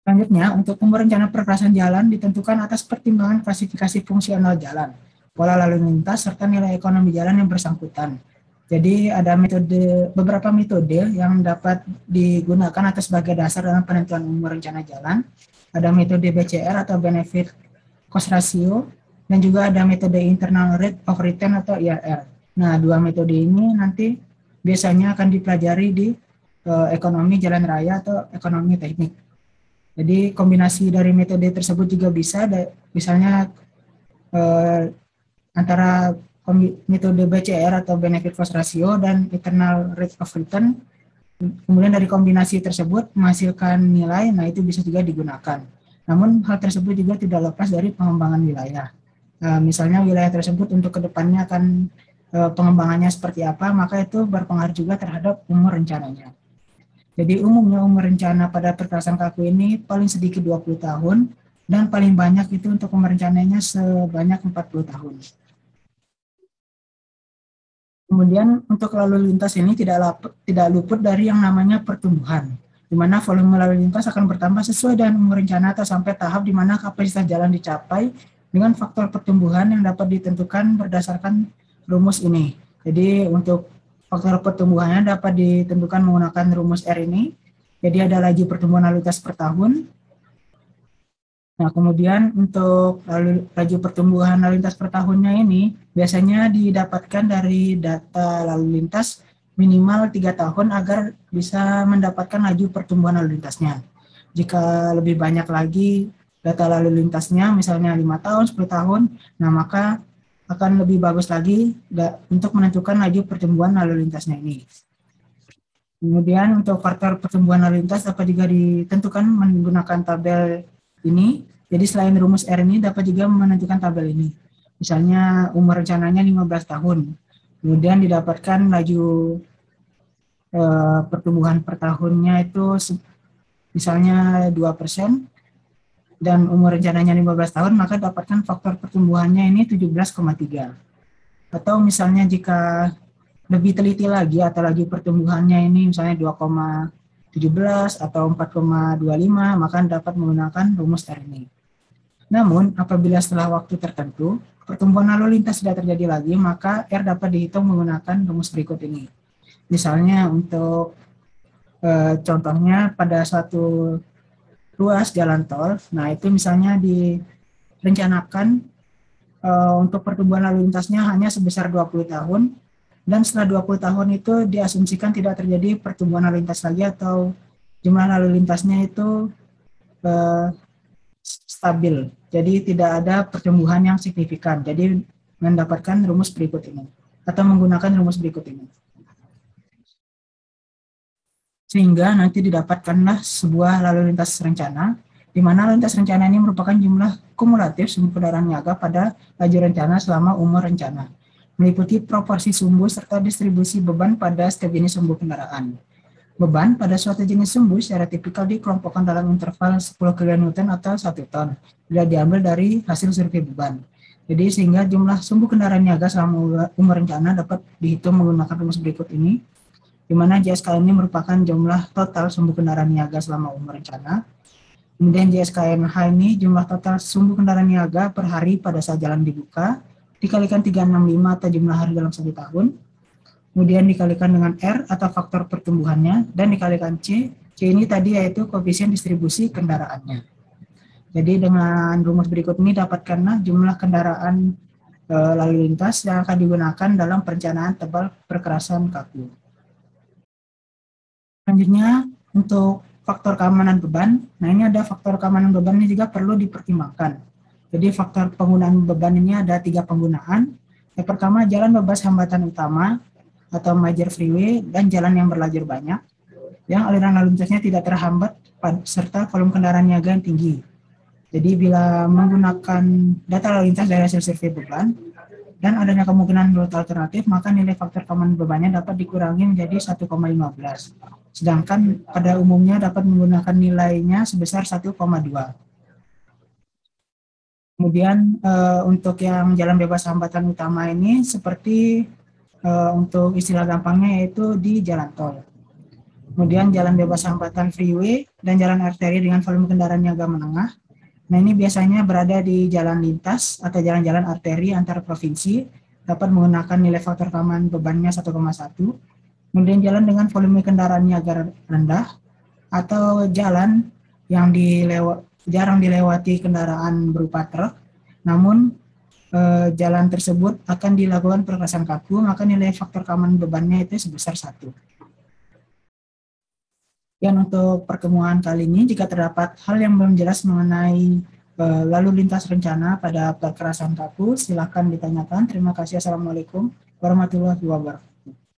Selanjutnya, untuk umur rencana perkerasan jalan ditentukan atas pertimbangan klasifikasi fungsional jalan, pola lalu lintas, serta nilai ekonomi jalan yang bersangkutan. Jadi ada beberapa metode yang dapat digunakan atas sebagai dasar dalam penentuan umur rencana jalan. Ada metode BCR atau Benefit Cost Ratio, dan juga ada metode Internal Rate of Return atau IRR. Nah, dua metode ini nanti biasanya akan dipelajari di ekonomi jalan raya atau ekonomi teknik. Jadi kombinasi dari metode tersebut juga bisa, misalnya antara metode BCR atau Benefit Cost Ratio dan Internal Rate of Return. Kemudian dari kombinasi tersebut menghasilkan nilai, nah itu bisa juga digunakan. Namun hal tersebut juga tidak lepas dari pengembangan wilayah. Misalnya wilayah tersebut untuk kedepannya akan pengembangannya seperti apa, maka itu berpengaruh juga terhadap umur rencananya. Jadi umumnya umur rencana pada perkerasan kaku ini paling sedikit 20 tahun dan paling banyak itu untuk umur rencananya sebanyak 40 tahun. Kemudian untuk lalu lintas ini tidak luput dari yang namanya pertumbuhan, di mana volume lalu lintas akan bertambah sesuai dengan umur rencana atau sampai tahap di mana kapasitas jalan dicapai dengan faktor pertumbuhan yang dapat ditentukan berdasarkan rumus ini. Jadi untuk faktor pertumbuhannya dapat ditentukan menggunakan rumus R ini. Jadi ada laju pertumbuhan lalu lintas per tahun. Nah, kemudian untuk laju pertumbuhan lalu lintas per tahunnya ini biasanya didapatkan dari data lalu lintas minimal 3 tahun agar bisa mendapatkan laju pertumbuhan lalu lintasnya. Jika lebih banyak lagi data lalu lintasnya, misalnya 5 tahun, 10 tahun, nah maka akan lebih bagus lagi untuk menentukan laju pertumbuhan lalu lintasnya ini. Kemudian untuk faktor pertumbuhan lalu lintas dapat juga ditentukan menggunakan tabel ini. Jadi selain rumus R ini dapat juga menentukan tabel ini. Misalnya umur rencananya 15 tahun. Kemudian didapatkan laju pertumbuhan per tahunnya itu misalnya 2%. Dan umur rencananya 15 tahun, maka dapatkan faktor pertumbuhannya ini 17,3. Atau misalnya jika lebih teliti lagi atau laju pertumbuhannya ini misalnya 2,17 atau 4,25, maka dapat menggunakan rumus R ini. Namun, apabila setelah waktu tertentu, pertumbuhan lalu lintas tidak terjadi lagi, maka R dapat dihitung menggunakan rumus berikut ini. Misalnya untuk contohnya pada suatu ruas jalan tol, nah itu misalnya direncanakan untuk pertumbuhan lalu lintasnya hanya sebesar 20 tahun, dan setelah 20 tahun itu diasumsikan tidak terjadi pertumbuhan lalu lintas lagi atau jumlah lalu lintasnya itu stabil. Jadi tidak ada pertumbuhan yang signifikan. Jadi mendapatkan rumus berikut ini atau menggunakan rumus berikut ini. Sehingga nanti didapatkanlah sebuah lalu lintas rencana, di mana lalu lintas rencana ini merupakan jumlah kumulatif sumbu kendaraan niaga pada laju rencana selama umur rencana, meliputi proporsi sumbu serta distribusi beban pada setiap jenis sumbu kendaraan. Beban pada suatu jenis sumbu secara tipikal dikelompokkan dalam interval 10 kN atau 1 ton, bila diambil dari hasil survei beban. Jadi sehingga jumlah sumbu kendaraan niaga selama umur rencana dapat dihitung menggunakan rumus berikut ini, di mana JSKN ini merupakan jumlah total sumbu kendaraan niaga selama umur rencana. Kemudian JSKNH ini jumlah total sumbu kendaraan niaga per hari pada saat jalan dibuka, dikalikan 365 atau jumlah hari dalam 1 tahun, kemudian dikalikan dengan R atau faktor pertumbuhannya, dan dikalikan C. C ini tadi yaitu koefisien distribusi kendaraannya. Jadi dengan rumus berikut ini dapatkanlah jumlah kendaraan lalu lintas yang akan digunakan dalam perencanaan tebal perkerasan kaku. Selanjutnya untuk faktor keamanan beban, nah ini ada faktor keamanan beban ini juga perlu dipertimbangkan. Jadi faktor penggunaan beban ini ada 3 penggunaan. Yang pertama jalan bebas hambatan utama atau major freeway dan jalan yang berlajur banyak, yang aliran lalu lintasnya tidak terhambat serta volume kendaraan niaga yang tinggi. Jadi bila menggunakan data lalu lintas dari hasil survei beban dan adanya kemungkinan rute alternatif, maka nilai faktor keamanan bebannya dapat dikurangi menjadi 1,15. Sedangkan pada umumnya dapat menggunakan nilainya sebesar 1,2. Kemudian untuk yang jalan bebas hambatan utama ini seperti untuk istilah gampangnya yaitu di jalan tol. Kemudian jalan bebas hambatan freeway dan jalan arteri dengan volume kendaraan yang agak menengah. Nah, ini biasanya berada di jalan lintas atau jalan-jalan arteri antar provinsi, dapat menggunakan nilai faktor keamanan bebannya 1,1. Kemudian jalan dengan volume kendaraannya agak rendah, atau jalan yang jarang dilewati kendaraan berupa truk, namun jalan tersebut akan dilakukan perkerasan kaku, maka nilai faktor keamanan bebannya itu sebesar 1. Dan untuk pertemuan kali ini, jika terdapat hal yang belum jelas mengenai lalu lintas rencana pada perkerasan kaku, silakan ditanyakan. Terima kasih. Assalamualaikum warahmatullahi wabarakatuh.